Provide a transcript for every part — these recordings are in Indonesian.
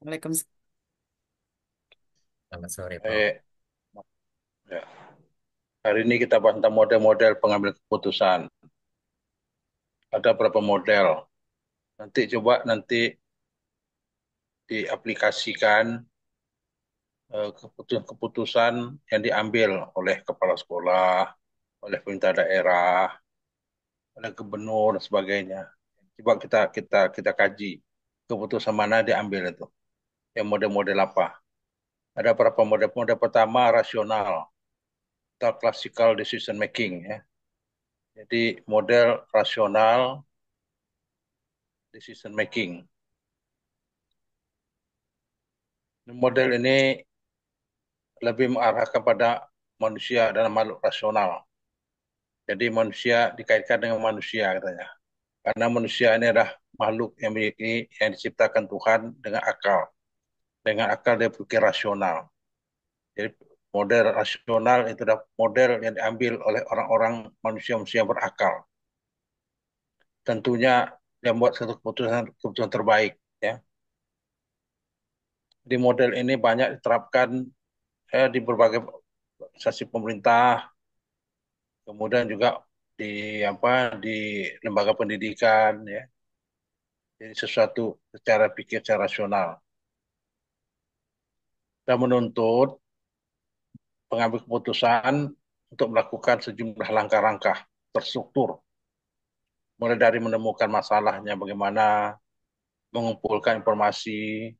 Waalaikumsalam. Selamat sore, Pak. Eh, ya. Hari ini kita bahas tentang model-model pengambil keputusan. Ada berapa model? Nanti diaplikasikan keputusan-keputusan yang diambil oleh kepala sekolah, oleh pemerintah daerah, oleh gubernur dan sebagainya. Coba kita kaji keputusan mana diambil itu. Yang model-model apa? Ada berapa model? Model pertama rasional atau classical decision making ya. Jadi model rasional decision making. Model ini lebih mengarahkan pada manusia dan makhluk rasional. Jadi manusia dikaitkan dengan manusia katanya. Karena manusia ini adalah makhluk yang diciptakan Tuhan dengan akal. Dengan akal dia berpikir rasional. Jadi model rasional itu adalah model yang diambil oleh orang-orang manusia-manusia yang berakal. Tentunya yang membuat satu keputusan terbaik. Ya. Di model ini banyak diterapkan di berbagai instansi pemerintah, kemudian juga di di lembaga pendidikan ya. Jadi sesuatu secara pikir secara rasional. Dan menuntut pengambil keputusan untuk melakukan sejumlah langkah-langkah terstruktur, mulai dari menemukan masalahnya bagaimana, mengumpulkan informasi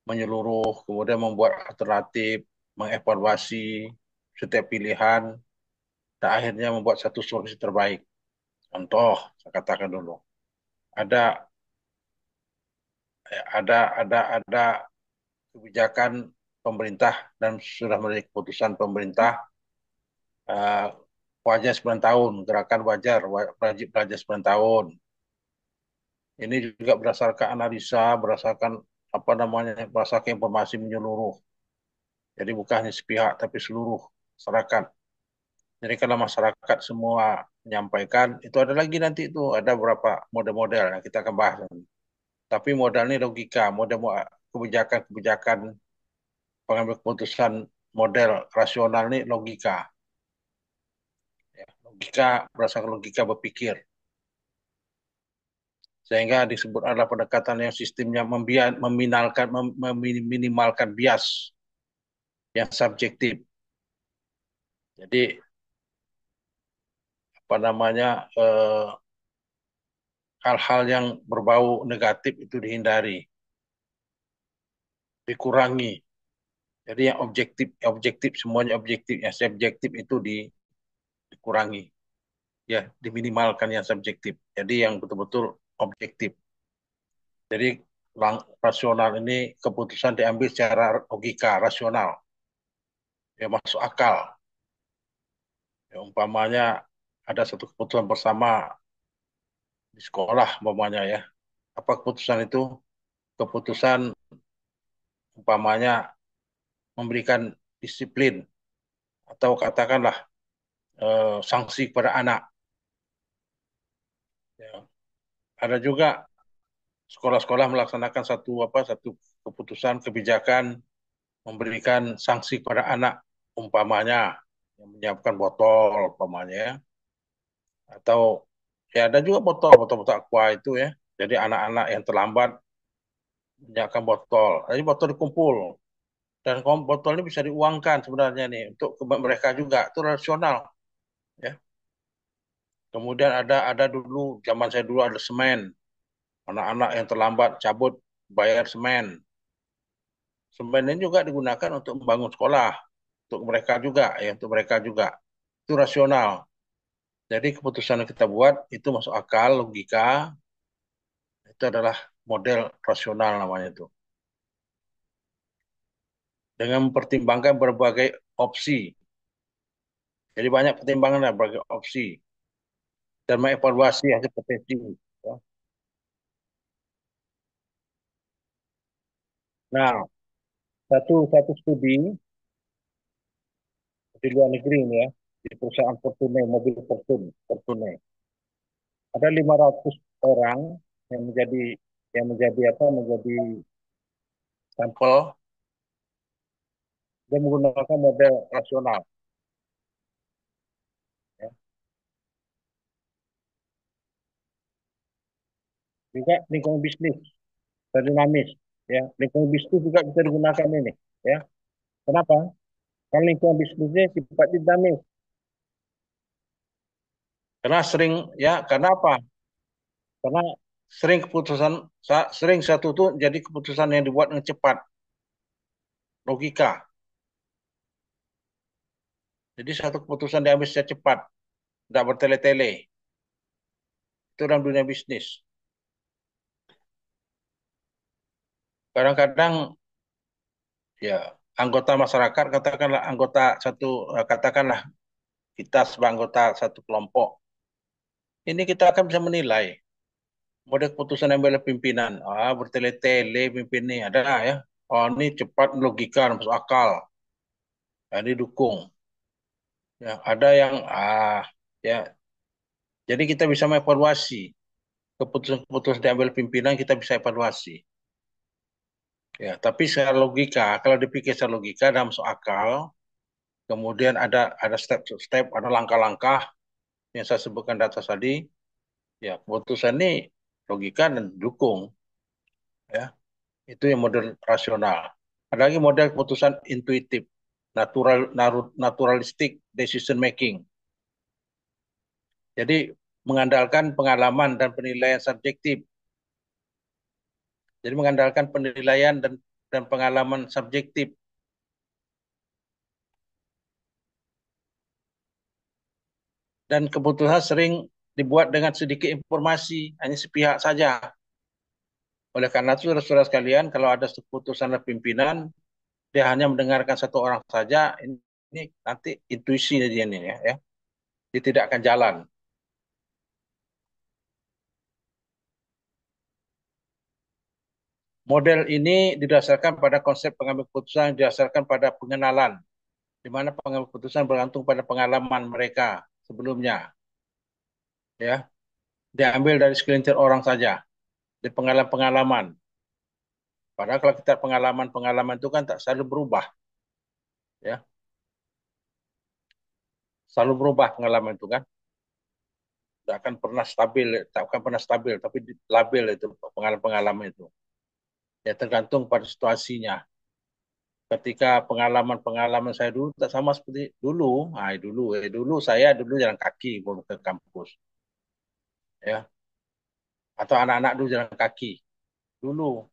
menyeluruh, kemudian membuat alternatif, mengevaluasi setiap pilihan, dan akhirnya membuat satu solusi terbaik. Contoh, saya katakan dulu, ada ada kebijakan pemerintah dan sudah menjadi keputusan pemerintah eh, wajah 9 tahun, gerakan wajar, wajib belajar 9 tahun. Ini juga berdasarkan analisa, berdasarkan berdasarkan informasi menyeluruh. Jadi bukan hanya sepihak, tapi seluruh masyarakat. Jadi kalau masyarakat semua menyampaikan, itu ada lagi nanti itu, ada beberapa model-model yang kita akan bahas. Tapi modal ini logika, kebijakan-kebijakan pengambil keputusan model rasional ini logika. Ya. Logika berdasarkan logika berpikir. Sehingga disebut adalah pendekatan yang sistemnya meminimalkan bias yang subjektif. Jadi apa namanya hal-hal yang berbau negatif itu dihindari, dikurangi. Jadi yang objektif semuanya objektif, yang subjektif itu dikurangi, ya diminimalkan yang subjektif. Jadi yang betul-betul objektif. Jadi rasional ini keputusan diambil secara logika, rasional, ya masuk akal. Ya, umpamanya ada satu keputusan bersama di sekolah, umpamanya ya. Apa keputusan itu? Keputusan umpamanya memberikan disiplin atau katakanlah sanksi kepada anak. Ya. Ada juga sekolah-sekolah melaksanakan satu keputusan kebijakan memberikan sanksi kepada anak umpamanya yang menyiapkan botol umpamanya ya. Atau ya ada juga botol-botol aqua itu ya. Jadi anak-anak yang terlambat menyiapkan botol. Jadi botol dikumpul dan botol ini bisa diuangkan sebenarnya nih untuk mereka juga itu rasional ya. Kemudian ada dulu zaman saya dulu ada semen. Anak-anak yang terlambat cabut bayar semen. Semen ini juga digunakan untuk membangun sekolah untuk mereka juga ya untuk mereka juga itu rasional. Jadi keputusan yang kita buat itu masuk akal, logika, itu adalah model rasional namanya itu. Dengan mempertimbangkan berbagai opsi. Jadi banyak pertimbangan berbagai opsi dan mengevaluasi hasil potensi. Ya. Nah, satu studi di luar negeri ini ya, di perusahaan Fortune, mobil Fortune. Ada 500 orang yang menjadi menjadi sampel, dia menggunakan model rasional. Ya. Juga lingkungan bisnis dinamis. Ya, lingkungan bisnis juga bisa digunakan ini. Ya, kenapa? Karena lingkungan bisnisnya sifatnya dinamis. Karena sering, ya, karena apa? Karena sering satu itu jadi keputusan yang dibuat dengan cepat, logika. Jadi satu keputusan diambil secara cepat, tidak bertele-tele. Itu dalam dunia bisnis. Kadang-kadang ya anggota masyarakat, katakanlah anggota satu, katakanlah kita sebagai anggota satu kelompok, ini kita akan bisa menilai model keputusan yang oleh pimpinan. Bertele-tele pimpin ini ada ya. Oh, ini cepat, logika, masuk akal. Ya, ini dukung. Ya, ada yang ya. Jadi kita bisa mengevaluasi keputusan-keputusan diambil pimpinan, kita bisa evaluasi. Ya, tapi secara logika, kalau dipikir secara logika dan masuk akal, kemudian ada step-step, ada langkah-langkah yang saya sebutkan di atas tadi. Ya, keputusan ini logika dan dukung. Ya, itu yang model rasional. Ada lagi model keputusan intuitif, naturalistic decision making. Jadi mengandalkan pengalaman dan penilaian subjektif. Jadi mengandalkan penilaian dan pengalaman subjektif. Dan keputusan sering dibuat dengan sedikit informasi, hanya sepihak saja. Oleh karena itu, saudara-saudara sekalian, kalau ada keputusan pimpinan, dia hanya mendengarkan satu orang saja, ini nanti intuisi dia ini ya. Dia tidak akan jalan. Model ini didasarkan pada konsep pengambil keputusan, didasarkan pada pengenalan, di mana pengambil keputusan bergantung pada pengalaman mereka sebelumnya. Ya, diambil dari segelintir orang saja, di pengalaman-pengalaman. Padahal kalau kita pengalaman-pengalaman itu kan tak selalu berubah, ya, selalu berubah pengalaman itu kan, tak akan pernah stabil, tapi labil itu pengalaman-pengalaman itu. Ya tergantung pada situasinya. Ketika pengalaman-pengalaman saya dulu tak sama seperti dulu, dulu saya dulu jalan kaki baru ke kampus, ya, atau anak-anak dulu jalan kaki dulu.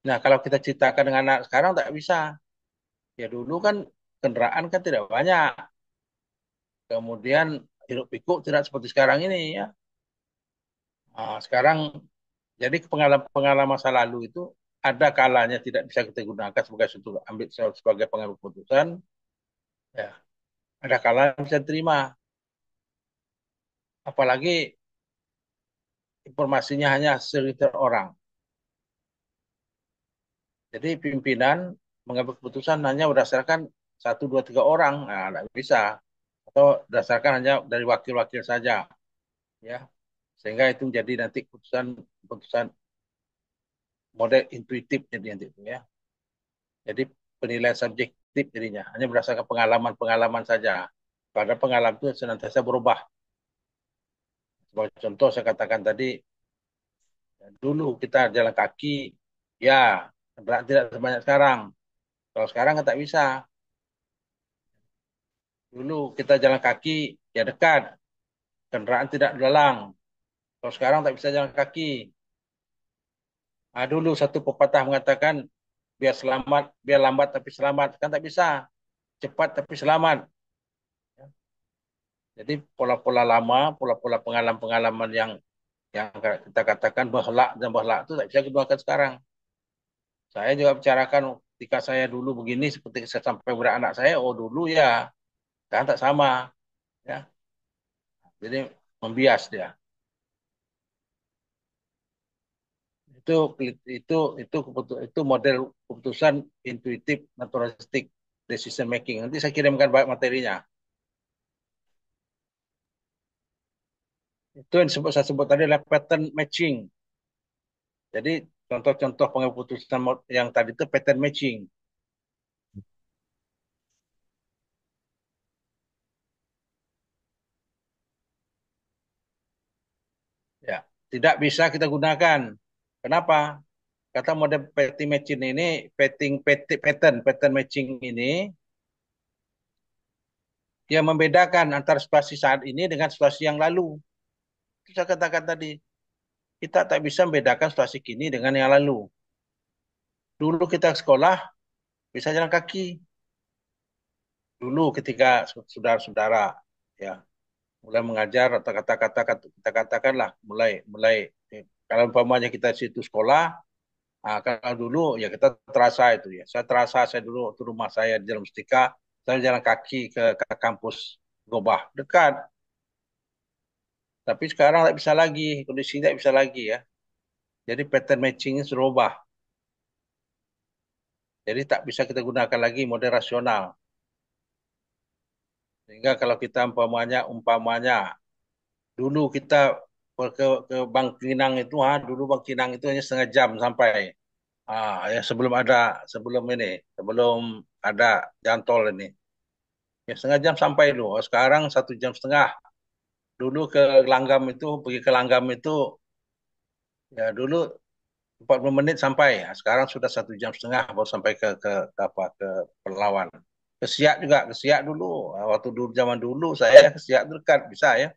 Nah kalau kita ceritakan dengan anak sekarang tak bisa. Ya dulu kan kendaraan kan tidak banyak, kemudian hiruk pikuk tidak seperti sekarang ini ya. Sekarang jadi pengalaman masa lalu itu ada kalanya tidak bisa kita gunakan sebagai sebagai pengambil keputusan, ya. Ada kalanya bisa terima, apalagi informasinya hanya segelintir orang. Jadi pimpinan mengambil keputusan hanya berdasarkan satu, dua, tiga orang, nah, tidak bisa. Atau berdasarkan hanya dari wakil-wakil saja, ya. Sehingga itu menjadi nanti keputusan keputusan model intuitif jadi nanti itu ya. Jadi penilaian subjektif jadinya hanya berdasarkan pengalaman-pengalaman saja. Pada pengalaman itu senantiasa berubah. Sebagai contoh saya katakan tadi, dulu kita jalan kaki, ya kendaraan tidak sebanyak sekarang. Kalau sekarang kan tak bisa. Dulu kita jalan kaki, ya dekat, kendaraan tidak dalang. Kalau sekarang tak bisa jalan kaki. Dulu satu pepatah mengatakan, biar lambat tapi selamat. Kan tak bisa. Cepat tapi selamat. Jadi pola-pola lama, pola-pola pengalaman-pengalaman yang kita katakan bahlak dan bahlak itu tak bisa digunakan sekarang. Saya juga bicarakan ketika saya dulu begini seperti saya sampai beranak saya, oh dulu ya, kan tak sama, ya. Jadi membias dia. Itu itu model keputusan intuitif naturalistik decision making. Nanti saya kirimkan materinya. Itu yang saya sebut tadi adalah pattern matching. Jadi Contoh-contoh pengeputusan yang tadi itu pattern matching. Ya, tidak bisa kita gunakan. Kenapa? Kata model pattern matching ini, pattern matching ini, yang membedakan antara situasi saat ini dengan situasi yang lalu. Itu saya katakan tadi, kita tak bisa membedakan situasi kini dengan yang lalu. Dulu kita sekolah bisa jalan kaki. Dulu ketika saudara-saudara ya mulai mengajar atau kata-kata kita katakanlah mulai mulai kalau umpamanya kita situ sekolah. Kalau dulu ya kita terasa itu ya. Saya terasa saya dulu waktu rumah saya di Jalan Mustika, saya jalan kaki ke kampus Gobah, dekat. Tapi sekarang tak bisa lagi, kondisi tak bisa lagi ya. Jadi pattern matchingnya sudah berubah. Jadi tak bisa kita gunakan lagi model rasional. Sehingga kalau kita umpamanya dulu kita ke Bangkinang itu, dulu Bangkinang itu hanya setengah jam sampai. Ya sebelum ada jalan tol ini. Ya setengah jam sampai dulu. Sekarang 1 jam setengah. Dulu ke Langgam itu, pergi ke Langgam itu, ya dulu 40 menit sampai. Ya, sekarang sudah 1 jam setengah baru sampai ke apa ke Pelawan. Ke Siak juga, ke Siak dulu. Waktu dulu zaman dulu saya ke Siak dekat bisa ya.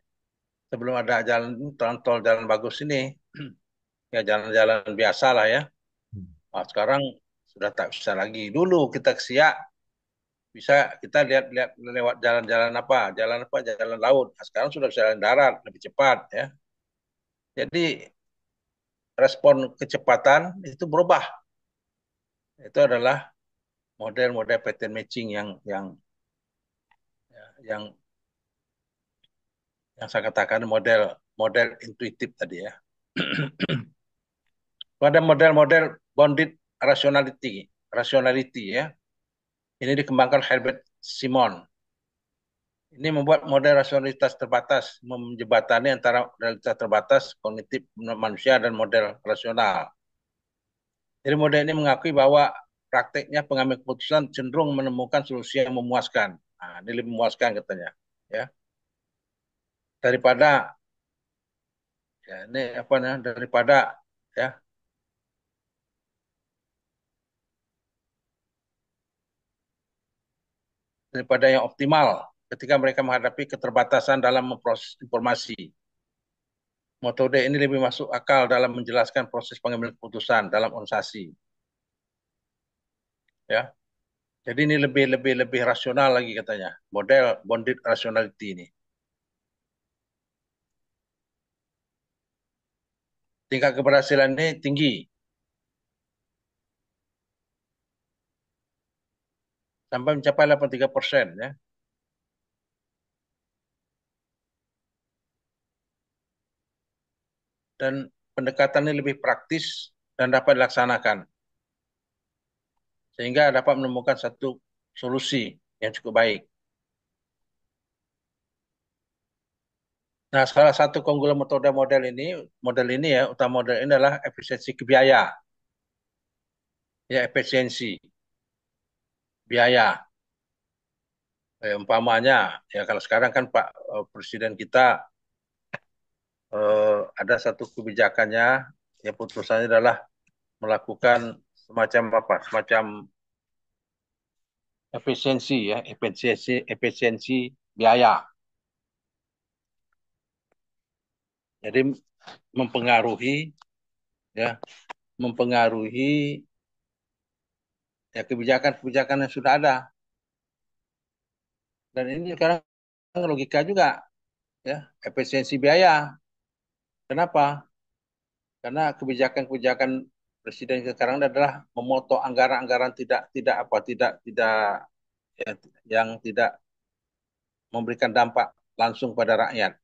Sebelum ada jalan tol jalan bagus ini, ya jalan-jalan biasa lah ya. Sekarang sudah tak bisa lagi. Dulu kita ke Siak bisa kita lihat-lihat lewat jalan laut. Sekarang sudah bisa jalan darat lebih cepat ya. Jadi respon kecepatan itu berubah. Itu adalah model-model pattern matching yang yang saya katakan model model intuitif tadi ya. Ada model-model bounded rationality ya. Ini dikembangkan Herbert Simon. Ini membuat model rasionalitas terbatas, menjembatani antara realitas terbatas kognitif manusia dan model rasional. Jadi model ini mengakui bahwa prakteknya pengambil keputusan cenderung menemukan solusi yang memuaskan. Ini lebih memuaskan katanya. Ya, daripada ya ini apa namanya ya daripada yang optimal ketika mereka menghadapi keterbatasan dalam memproses informasi. Metode ini lebih masuk akal dalam menjelaskan proses pengambilan keputusan dalam organisasi. Ya, jadi ini lebih lebih lebih rasional lagi katanya. Model bounded rationality ini. Tingkat keberhasilan ini tinggi sampai mencapai 83% ya. Dan pendekatan ini lebih praktis dan dapat dilaksanakan sehingga dapat menemukan satu solusi yang cukup baik. Nah, salah satu keunggulan metode model ini ya, utama model ini adalah efisiensi biaya. Ya, efisiensi biaya. Umpamanya, ya kalau sekarang kan Pak Presiden kita ada satu kebijakannya, ya putusannya adalah melakukan semacam apa, semacam efisiensi biaya. Jadi mempengaruhi ya, mempengaruhi ya kebijakan-kebijakan yang sudah ada. Dan ini sekarang logika juga ya, efisiensi biaya. Kenapa? Karena kebijakan-kebijakan presiden sekarang adalah memotong anggaran-anggaran tidak ya, yang tidak memberikan dampak langsung pada rakyat.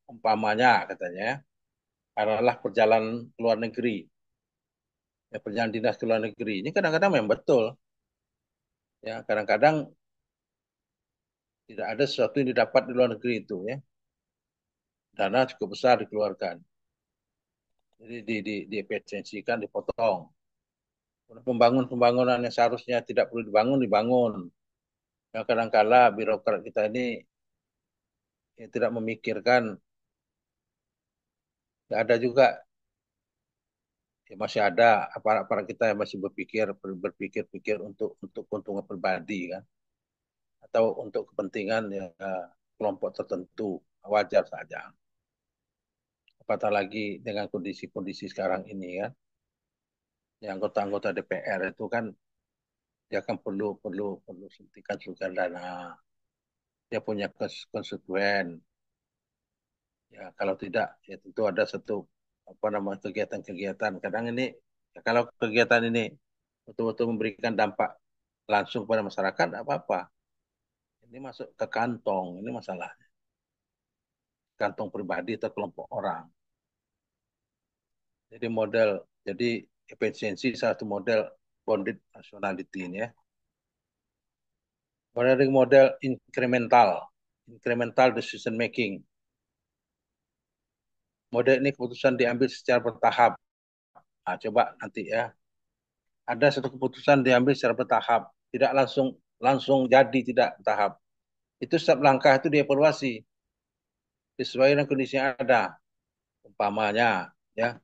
Umpamanya katanya adalah perjalanan ke luar negeri, ya, perjalanan dinas ke luar negeri. Ini kadang-kadang memang betul, ya kadang-kadang tidak ada sesuatu yang didapat di luar negeri itu, ya dana cukup besar dikeluarkan. Jadi diefisiensikan, dipotong. Pembangunan yang seharusnya tidak perlu dibangun, dibangun. Ya, kadang-kala birokrat kita ini ya, tidak memikirkan, ya ada juga ya masih ada aparat-aparat kita yang masih berpikir-pikir untuk keuntungan pribadi kan, atau untuk kepentingan ya, kelompok tertentu, wajar saja. Apatah lagi dengan kondisi-kondisi sekarang ini kan, yang anggota-anggota DPR itu kan dia kan perlu perlu perlu suntikan dana, dia punya konstituen. Ya, kalau tidak, ya tentu ada satu apa namanya kegiatan-kegiatan. Kadang ini, ya kalau kegiatan ini betul-betul memberikan dampak langsung pada masyarakat, apa-apa. Ini masuk ke kantong, ini masalah kantong pribadi atau kelompok orang. Jadi jadi efisiensi satu model bonded nationality ini ya. Ada model incremental decision making. Model ini keputusan diambil secara bertahap. Nah, coba nanti ya, ada satu keputusan diambil secara bertahap, tidak langsung langsung jadi, tidak bertahap. Itu setiap langkah itu dievaluasi sesuai dengan kondisi yang ada. Umpamanya, ya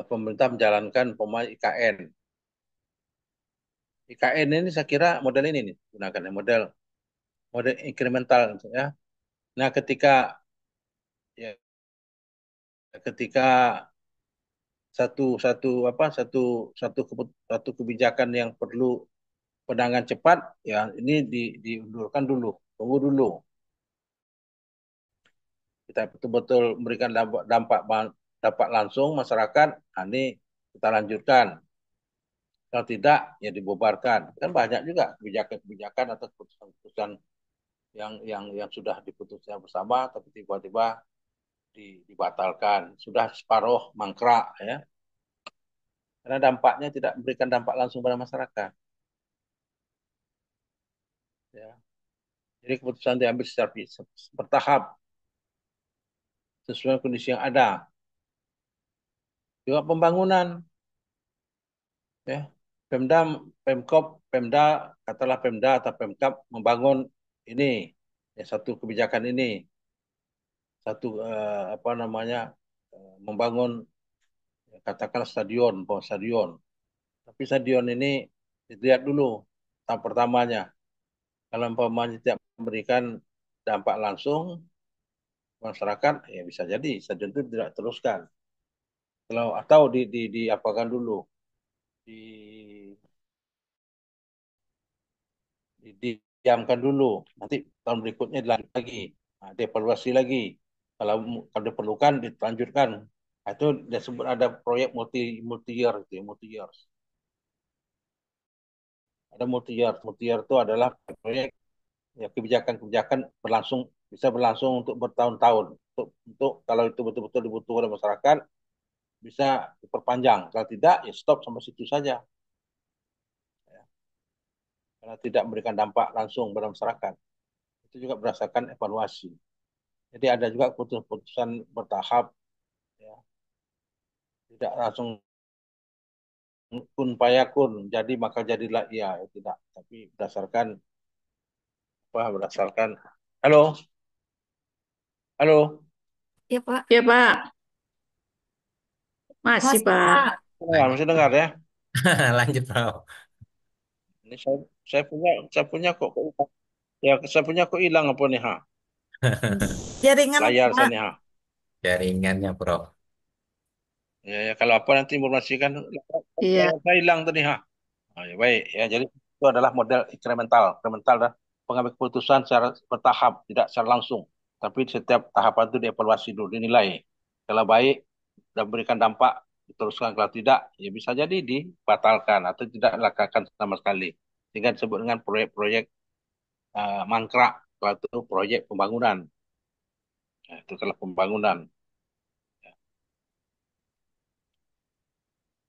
pemerintah menjalankan IKN. IKN ini saya kira model ini nih gunakan ya, model model incremental ya. Nah, ya, ketika satu satu apa satu kebijakan yang perlu penanganan cepat, ya ini diundurkan dulu, tunggu dulu. Kita betul-betul memberikan dampak langsung masyarakat, nah, ini kita lanjutkan. Kalau tidak, ya dibubarkan. Kan banyak juga kebijakan-kebijakan atau keputusan-keputusan yang sudah diputuskan bersama, tapi tiba-tiba dibatalkan. Sudah separuh mangkrak, ya. Karena dampaknya tidak memberikan dampak langsung pada masyarakat. Ya. Jadi keputusan diambil secara bertahap, sesuai kondisi yang ada. Juga pembangunan, ya. Pemda, Pemkop, Pemda, katalah Pemda atau Pemkap membangun ini, ya satu kebijakan ini, satu apa namanya, membangun ya, katakanlah stadion, bahwa stadion. Tapi stadion ini dilihat dulu tahap pertamanya. Kalau umpamanya tidak memberikan dampak langsung masyarakat, ya bisa jadi stadion itu tidak teruskan. Kalau atau di apakan dulu, di didiamkan dulu. Nanti tahun berikutnya dilanjut lagi. Nah, dievaluasi lagi. Kalau kalau diperlukan dilanjutkan. Nah, itu disebut ada proyek multi year gitu, ya, multi years. Ada multi year. Multi year itu adalah proyek ya kebijakan-kebijakan bisa berlangsung untuk bertahun-tahun. Untuk kalau itu betul-betul dibutuhkan oleh masyarakat bisa diperpanjang. Kalau tidak ya stop sampai situ saja. Ya. Karena tidak memberikan dampak langsung pada masyarakat. Itu juga berdasarkan evaluasi. Jadi ada juga keputusan bertahap, ya. Tidak langsung kun payakun, jadi maka jadilah iya, ya, tidak. Tapi berdasarkan berdasarkan. Halo, halo, Ya Pak, Ya Pak, masih masih Pak. Pak. dengar, Lanjut, masih dengar ya? lanjut bro. Ini saya punya kok ya saya punya kok hilang apa nih ha? Jaringan Layar saya Pak. nih ha. Jaringannya bro. Ya, ya kalau apa nanti informasikan Iya, layar saya hilang tadi ha. Oh, ya, baik ya, jadi itu adalah model incremental dan pengambil keputusan secara bertahap, tidak secara langsung. Tapi setiap tahapan itu dievaluasi dulu, dinilai. Kalau baik dan memberikan dampak, diteruskan. Kalau tidak, ya bisa jadi dibatalkan atau tidak dilakukan sama sekali. Sehingga disebut dengan proyek-proyek mangkrak, kalau itu proyek pembangunan. Ya, itu adalah pembangunan.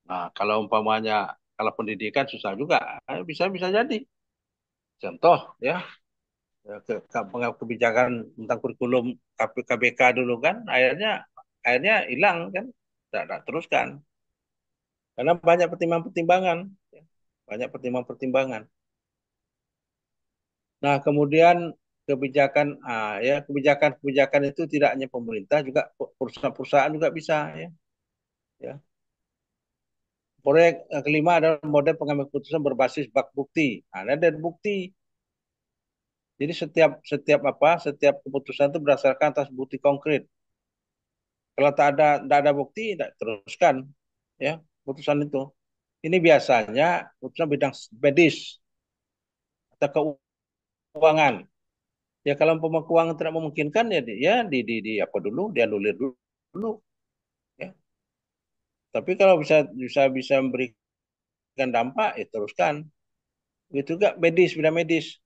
Nah, kalau umpamanya, kalau pendidikan susah juga, bisa bisa jadi. Contoh, ya, kebijakan tentang kurikulum KBK dulu kan akhirnya hilang kan, tidak teruskan. Karena banyak pertimbangan-pertimbangan, ya. Banyak pertimbangan-pertimbangan. Nah, kemudian kebijakan itu tidak hanya pemerintah, juga perusahaan-perusahaan juga bisa, ya. Ya. Proyek kelima adalah model pengambil keputusan berbasis bak bukti. Nah, ada bukti. Jadi setiap keputusan itu berdasarkan atas bukti konkret. Kalau tak ada bukti, tidak teruskan, ya, keputusan itu. Ini biasanya keputusan bidang medis atau keuangan. Ya kalau umpama keuangan tidak memungkinkan, ya di apa dulu, dianulir dulu, ya. Tapi kalau bisa bisa bisa memberikan dampak, ya teruskan. Itu juga medis, bidang medis,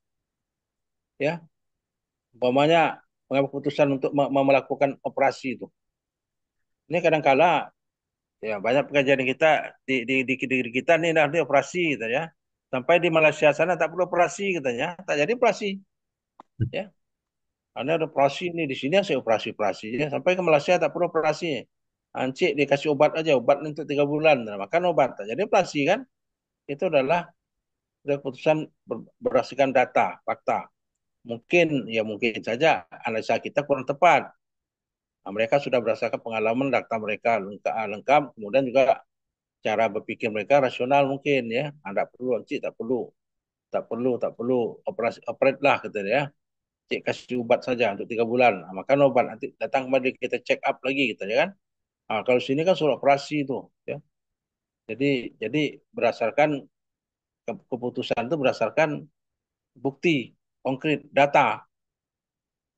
ya. Umpamanya mengambil keputusan untuk melakukan operasi itu. Ini kadang-kala ya banyak pekerjaan kita di kita nih nanti operasi gitu ya. Sampai di Malaysia sana tak perlu operasi katanya, tak jadi operasi, ya. Karena ada operasi nih di sini saya operasi-operasi ya. Sampai ke Malaysia tak perlu operasi. Ancik dikasih obat aja, obat untuk 3 bulan, nah, makan obat. Tak jadi operasi kan? Itu adalah keputusan berdasarkan data, fakta. Mungkin saja analisa kita kurang tepat. Nah, mereka sudah berdasarkan pengalaman data mereka lengkap, kemudian juga cara berpikir mereka rasional mungkin ya. Anda perlu, Cik tak perlu operasi operate lah gitu ya. Cik kasih obat saja untuk 3 bulan. Nah, makan obat nanti datang kembali kita check up lagi gitu ya kan. Nah, kalau sini kan suruh operasi itu ya. Jadi berdasarkan keputusan itu berdasarkan bukti konkret data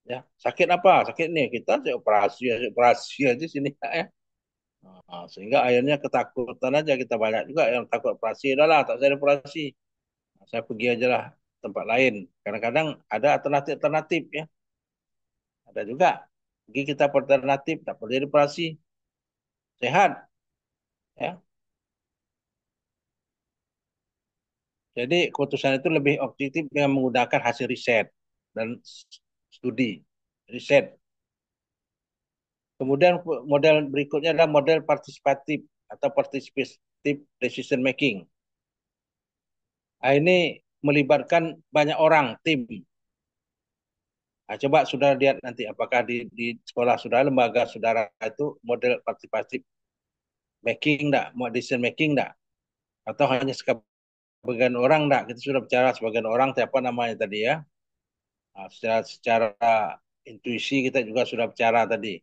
ya. Sakit apa? Sakit nih kita operasi aja sini ya. Nah, sehingga akhirnya ketakutan aja kita banyak juga yang takut operasi. Udahlah, tak saya operasi. Nah, saya pergi aja lah tempat lain. Kadang-kadang ada alternatif ya. Ada juga. Pergi kita alternatif, tak perlu jadi operasi. Sehat ya. Jadi keputusan itu lebih objektif dengan menggunakan hasil riset dan studi. Riset. Kemudian model berikutnya adalah model partisipatif atau participative decision making. Nah, ini melibatkan banyak orang, tim. Nah, coba sudah lihat nanti apakah di sekolah sudah lembaga saudara itu model participative making enggak, mau decision making enggak? Atau hanya sebagian orang enggak? Kita sudah bicara sebagian orang siapa namanya tadi ya. Nah, secara intuisi kita juga sudah bicara tadi.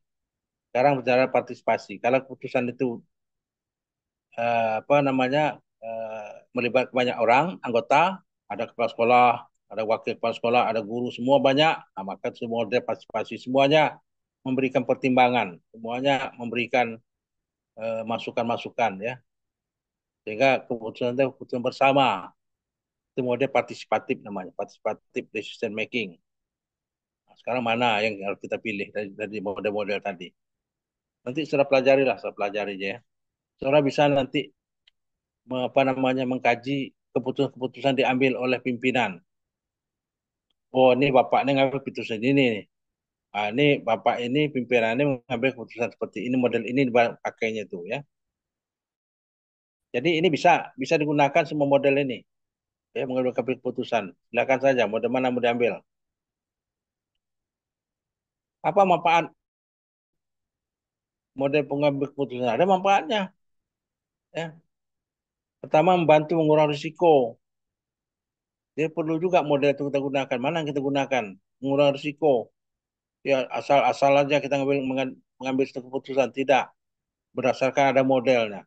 Sekarang bicara partisipasi. Kalau keputusan itu apa namanya melibatkan banyak orang, anggota, ada kepala sekolah, ada wakil kepala sekolah, ada guru, semua banyak. Nah, maka semua model partisipasi semuanya memberikan pertimbangan, semuanya memberikan masukan-masukan ya. Sehingga keputusan itu keputusan bersama. Itu model partisipatif namanya, participative decision making. Nah, sekarang mana yang harus kita pilih dari model-model tadi? Nanti sudah pelajari lah, sudah pelajari aja ya. Saudara bisa nanti apa namanya mengkaji keputusan-keputusan diambil oleh pimpinan. Oh, ini bapak ini ngambil keputusan ini nih. Ah, ini bapak ini pimpinannya mengambil keputusan seperti ini, model ini pakainya tuh ya. Jadi ini bisa bisa digunakan semua model ini ya mengambil keputusan. Silakan saja model mana mau diambil. Apa manfaat model pengambil keputusan? Ada manfaatnya ya. Pertama membantu mengurangi risiko. Jadi perlu juga model itu kita gunakan. Mana yang kita gunakan? Mengurangi risiko. Ya asal-asal aja kita mengambil satu keputusan. Tidak. Berdasarkan ada modelnya.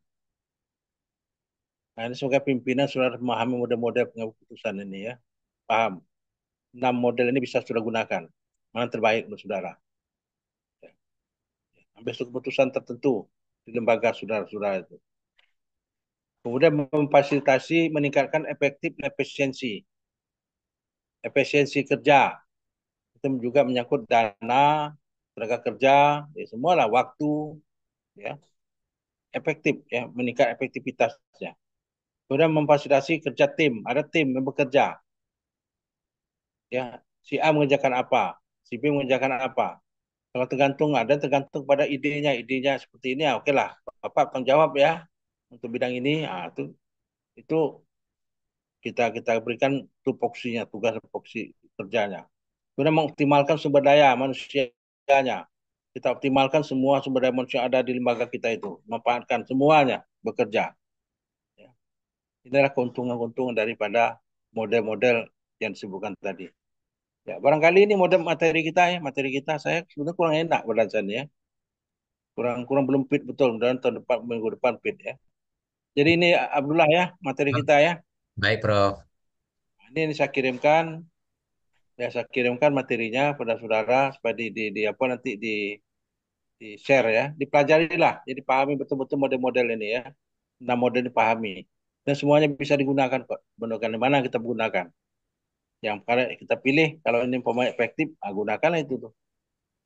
Nah, ini sebagai pimpinan sudah memahami model-model pengambil keputusan ini ya. Paham. 6 model ini bisa sudah gunakan. Mana terbaik untuk saudara. Ya. Ambil satu keputusan tertentu di lembaga saudara-saudara itu. Kemudian memfasilitasi meningkatkan efektif efisiensi. Efisiensi kerja. Itu juga menyangkut dana, tenaga kerja, ya semualah waktu, ya efektif ya meningkat efektivitasnya. Kemudian memfasilitasi kerja tim, ada tim yang bekerja, ya si A mengerjakan apa, si B mengerjakan apa. Kalau tergantung pada idenya seperti ini ya, oke lah. Bapak tanggung jawab ya untuk bidang ini. Ah, itu kita kita berikan tupoksinya, tugas tupoksi kerjanya. Kemudian mengoptimalkan sumber daya manusianya. Kita optimalkan semua sumber daya manusia yang ada di lembaga kita itu, memanfaatkan semuanya bekerja. Ya. Inilah keuntungan-keuntungan daripada model-model yang disebutkan tadi. Ya, barangkali ini model materi kita saya sebenarnya kurang enak berdasarnya ya. Kurang kurang belum fit betul, dan tahun depan minggu depan fit ya. Jadi ini Abdullah ya materi Oh, kita ya. baik, Prof. Ini saya kirimkan, ya saya kirimkan materinya pada saudara supaya di apa nanti di share ya, dipelajari lah, jadi pahami betul-betul model-model ini ya. Nah model dipahami dan semuanya bisa digunakan kok. Gunakan di mana kita gunakan. Yang kalau kita pilih kalau ini pemain efektif, gunakanlah itu tuh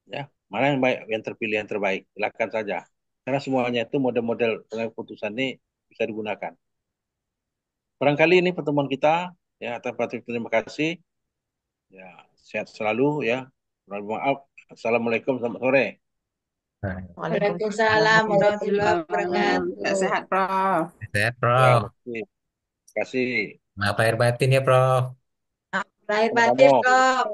ya. Mana yang baik, yang terpilih yang terbaik, silakan saja. Karena semuanya itu model-model pengambil keputusan ini bisa digunakan. Barangkali ini pertemuan kita ya. Atas terima kasih. Ya, sehat selalu ya. Mohon maaf. Assalamualaikum, selamat sore. Nah, Waalaikumsalam Waalaikumsalam warahmatullahi warahmatullahi wabarakatuh. wabarakatuh. Sehat, Prof. sehat, Ya, Prof. terima kasih. Maaf lahir batin ya, Prof. Lahir batin, Sama-sama.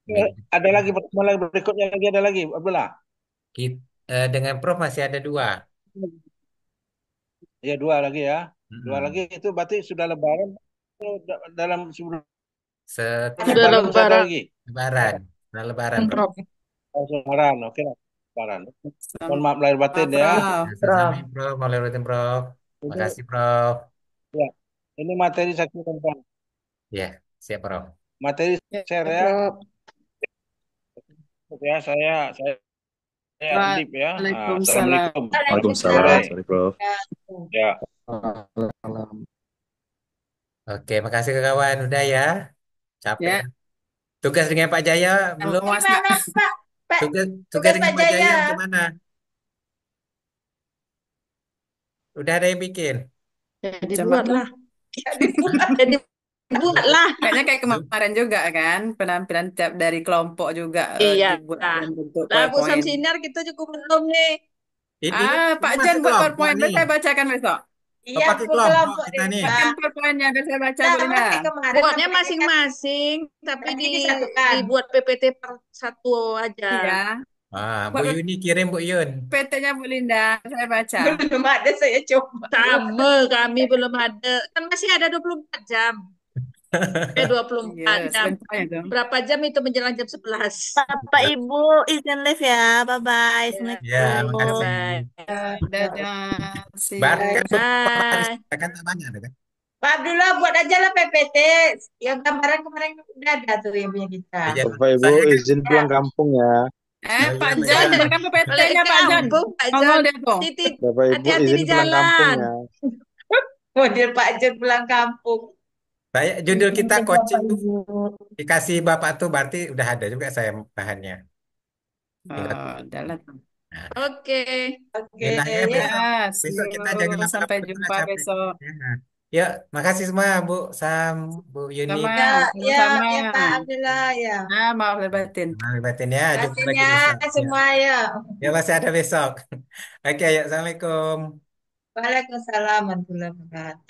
Prof. Ada lagi pertemuan lagi berikutnya lagi ada lagi, Abdullah. Dengan Prof masih ada dua. Ya dua lagi ya. Dua lagi Mm-mm. itu berarti sudah Lebaran. Dalam sebelum Sudah Lebaran, Lebaran masih ada lebaran, lagi. Lebaran. Nah, Lebaran, Prof. Prof. Oh, Lebaran, oke lah. Lebaran. Mohon Sama, maaf lahir batin ya. Prof. Ya, sama-sama, Prof. Mau lahir batin, Prof. Ini Makasih, Prof. ya, ini materi saya kirimkan. Ya, siap, Prof. Materi Ya, share ya. Prof. Ya saya Adib ya. Waalaikumsalam. Assalamualaikum. Waalaikumsalam. Sore. Waalaikumsalam. Sorry, Prof. Ya. Malam. Oke, makasih ke kawan. Udah ya. Capek. Ya, Tugas dengan Pak Jaya belum? Mas Gimana Pak? Pak, Tugas tugas tugas dengan Pak Pak Jaya Jaya. gimana? Udah ada yang bikin? Jadi coba buatlah. dibuat. Jadi buatlah. Kayaknya kayak kemarin juga kan, penampilan tiap dari kelompok juga Iya. dibuat dalam bentuk Lah, Bu PowerPoint. Samsinar kita cukup belum nih. Ini Pak Jan masih buat kelompok PowerPoint, nih. saya bacakan besok. Oh, Iya, pakai Bu kelompok kelompok di kita nih. Buatkan depan. PowerPoint-nya, biar saya baca, Bu Sama Linda. kayak kemarin. Buatnya PPT kan masing-masing, tapi berarti disatukan. dibuat PPT per satu aja. Iya, Bu buat Yuni kirim Bu Yun. PPT-nya Bu Linda, saya baca. Belum ada saya coba. Sama kami belum ada. Kan masih ada 24 jam. Iya, 24 jam. sebentar ya dong. Berapa jam itu menjelang jam 11? Bapak Ibu izin live ya. Bye bye. Ya, Assalamualaikum. makasih. Dadah, Berarti kan Pak Haris Bye. kan tak banyak ada kan? Pak Abdullah buat aja lah PPT. Yang gambaran kemarin udah ada tuh yang punya kita. Iya, Bapak Ibu saya kan izin pulang kampung ya. Pak iya, Jan, iya. buatkan Balik PPT-nya Pak Jan. kampung, Pak Ngomong Jan. dia tuh. Titi, Bapak Ibu hati-hati izin di pulang kampung jalan. ya. Model Pak Jun pulang kampung. Saya judul kita Izin Bapak coaching tuh Ibu. dikasih Bapak tuh berarti udah ada juga saya bahannya. Tinggal Oh, udahlah. nah, Oke. Oke, enak ya ya. besok kita See jangan you. Sampai lama-lama kita jumpa capek. besok. Ya. Yuk, makasih semua Bu Sam, Bu Yuni. Sama, Ya, ya, sama-sama. ya Pak Abdullah ya. Maaf lahir batin. Mari batin ya, jumpa lagi Pastinya besok. Ya, semua ya. ya masih ada besok. Oke, yuk, Assalamualaikum. Waalaikumsalam warahmatullahi wabarakatuh.